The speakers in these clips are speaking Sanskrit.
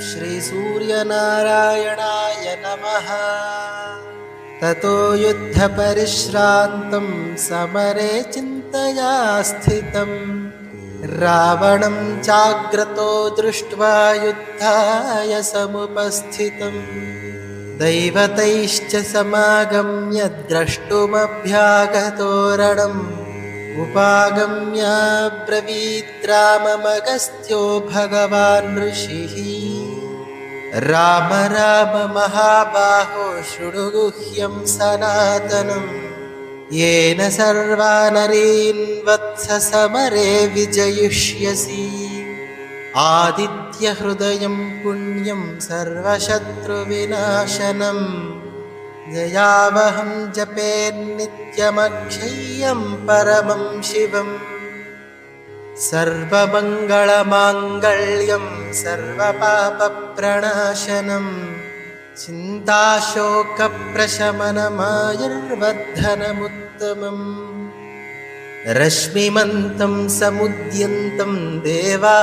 श्रीसूर्यनारायणाय नमः। ततो युद्धपरिश्रान्तं समरे चिन्तया स्थितं रावणं चाग्रतो दृष्ट्वा युद्धाय समुपस्थितं दैवतैश्च समागम्य द्रष्टुमभ्यागतो रणम् उपागम्य ब्रवीत् राममगस्त्यो भगवान् ऋषिः राम राम महाबाहो शृणु गुह्यं सनातनं येन सर्वानरीन् वत्स समरे विजयिष्यसि आदित्यहृदयं पुण्यं सर्वशत्रुविनाशनं जयावहं जपेन्नित्यमक्षय्यं परमं शिवम् सर्वमङ्गलमाङ्गल्यं सर्वपापप्रणाशनं चिन्ताशोकप्रशमनमायुर्वर्धनमुत्तमम् रश्मिमन्तं समुद्यन्तं देवासुरनमस्कृतं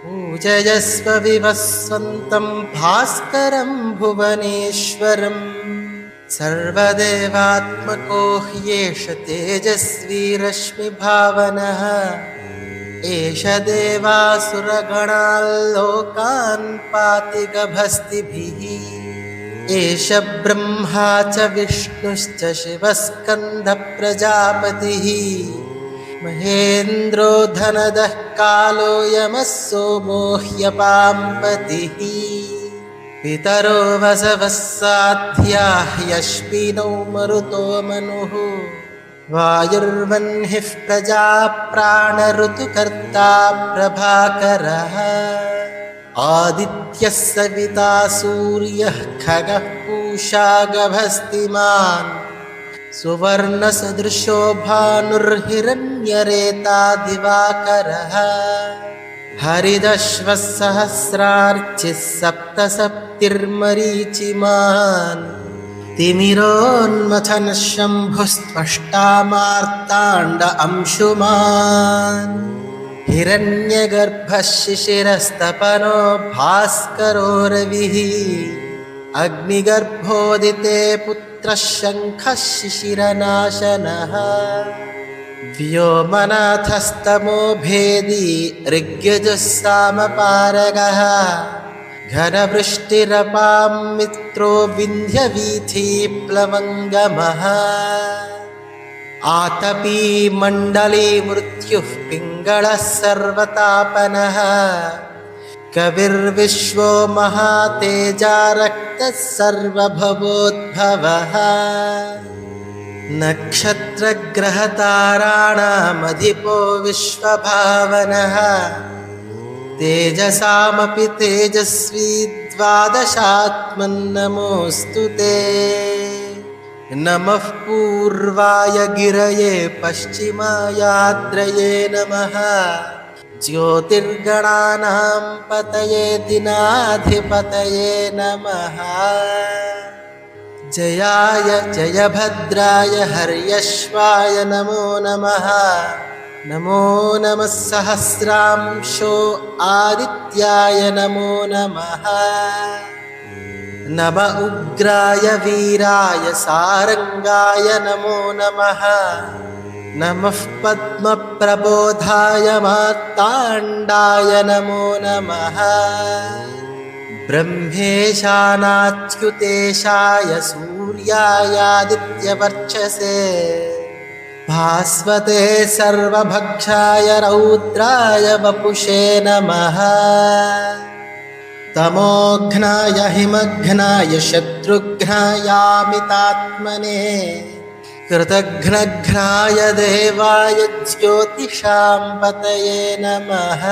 पूजयस्व विवस्वन्तं भास्करं भुवनेश्वरम् सर्वदेवात्मको ह्येष तेजस्वी रश्मिभावनः एष देवासुरगणाल्लोकान् पाति गभस्तिभिः एष ब्रह्मा च विष्णुश्च शिवस्कन्दप्रजापतिः महेन्द्रो धनदः कालो यमः सोमो ह्यपाम्पतिः पितरो वसवः साध्याः यश्विनौ मरुतो मनुः वायुर्वह्निः प्रजाप्राणऋतुकर्ता प्रभाकरः आदित्यः सविता सूर्यः खगः पूषा गभस्तिमान् सुवर्णसदृशो भानुर्हिरण्यरेता दिवाकरः हरिदश्वः सहस्रार्चिः सप्तसप्तिर्मरीचिमान् तिमिरोन्मथनः शम्भुस्त्वष्टा मार्ताण्ड अंशुमान् हिरण्यगर्भः शिशिरस्तपनो भास्करो रविः अग्निगर्भोदिते पुत्रः शङ्खः शिशिरनाशनः व्योमनाथस्तमो भेदी ऋग्यजुस्सामपारगः घनवृष्टिरपां मित्रो विन्ध्यवीथीप्लवङ्गमः आतपी मण्डली मृत्युः पिङ्गळः सर्वतापनः कविर्विश्वो महातेजा रक्तः सर्वभवोद्भवः नक्षत्रग्रहताराणामधिपो विश्वभावनः तेजसामपि तेजस्वी द्वादशात्मन्नमोऽस्तु ते नमः पूर्वाय गिरये पश्चिमायाद्रये नमः ज्योतिर्गणानां पतये दिनाधिपतये नमः जयाय जयभद्राय हर्यश्वाय नमो नमः नमो नमः सहस्रांशो आदित्याय नमो नमः नम उग्राय वीराय सारंगाय नमो नमः नमः पद्मप्रबोधाय मार्ताण्डाय नमो नमः ब्रह्मेशानाच्युतेशाय सूर्यायादित्यवर्चसे भास्वते सर्वभक्षाय रौद्राय वपुषे नमः तमोघ्नाय हिमघ्नाय शत्रुघ्नायामितात्मने कृतघ्नघ्नाय देवाय ज्योतिषां पतये नमः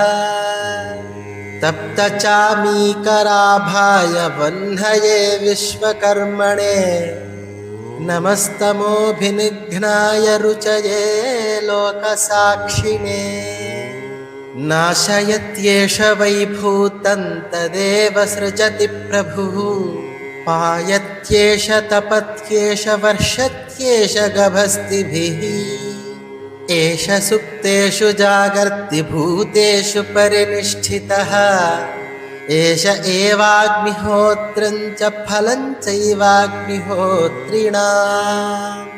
तप्तचामीकराभाय वह्नये विश्वकर्मणे नमस्तमोभिनिघ्नाय रुचये लोकसाक्षिणे नाशयत्येष वैभूतं तदेव सृजति प्रभुः पायत्येष तपत्येष वर्षत्येष गभस्तिभिः एष सुप्तेषु जागर्ति भूतेषु परिनिष्ठितः एष एवाग्निहोत्रं च फलं चैवाग्निहोत्रिणाम्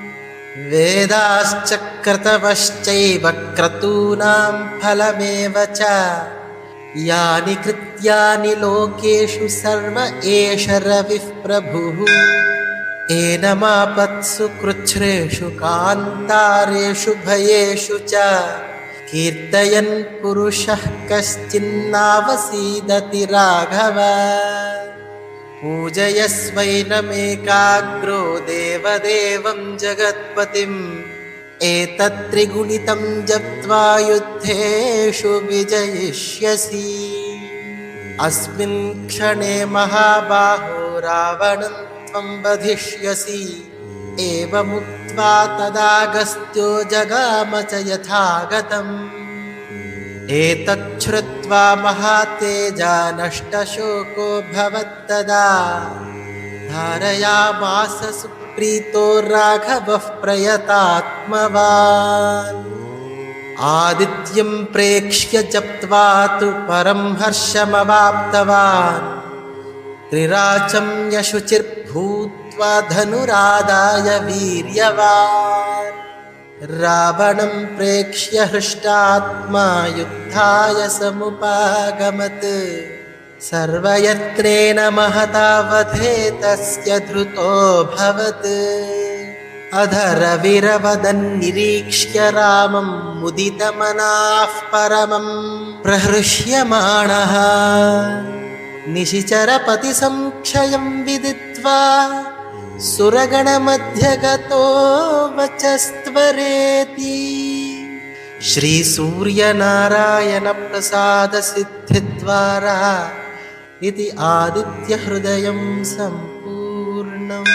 वेदाश्च क्रतवश्चैव क्रतूनां फलमेव च यानि कृत्यानि लोकेषु सर्व एष रविः प्रभुः एनमापत्सु कृच्छ्रेषु कान्तारेषु भयेषु च कीर्तयन् पुरुषः कश्चिन्नावसीदति राघव पूजयस्वैनमेकाग्रो देवदेवं जगत्पतिम् एतत्त्रिगुणितं जप्त्वा युद्धेषु विजयिष्यसि अस्मिन् क्षणे महाबाहो रावणं त्वं वधिष्यसि एवमुक्त्वा तदागस्त्यो जगाम च यथागतम् एतच्छ्रुत्वा महातेजा नष्टशोको भवत्तदा धारयामास सुप्रीतो राघवः प्रयतात्मवान् आदित्यं प्रेक्ष्य जप्त्वा तु परं हर्षमवाप्तवान् त्रिराचं यशुचिर्भूत्वा धनुरादाय वीर्यवान् रावणं प्रेक्ष्य हृष्टात्मा युद्धाय समुपागमत् सर्वयत्नेन महता वधे तस्य धृतोऽभवत् अधरविरवदन्निरीक्ष्य रामं मुदितमनाः परमं प्रहृष्यमाणः निशिचरपतिसंक्षयं विदित्वा सुरगणमध्यगतो वचस्त्वरेति श्रीसूर्यनारायणप्रसादसिद्धिद्वारा इति आदित्यहृदयं सम्पूर्णम्।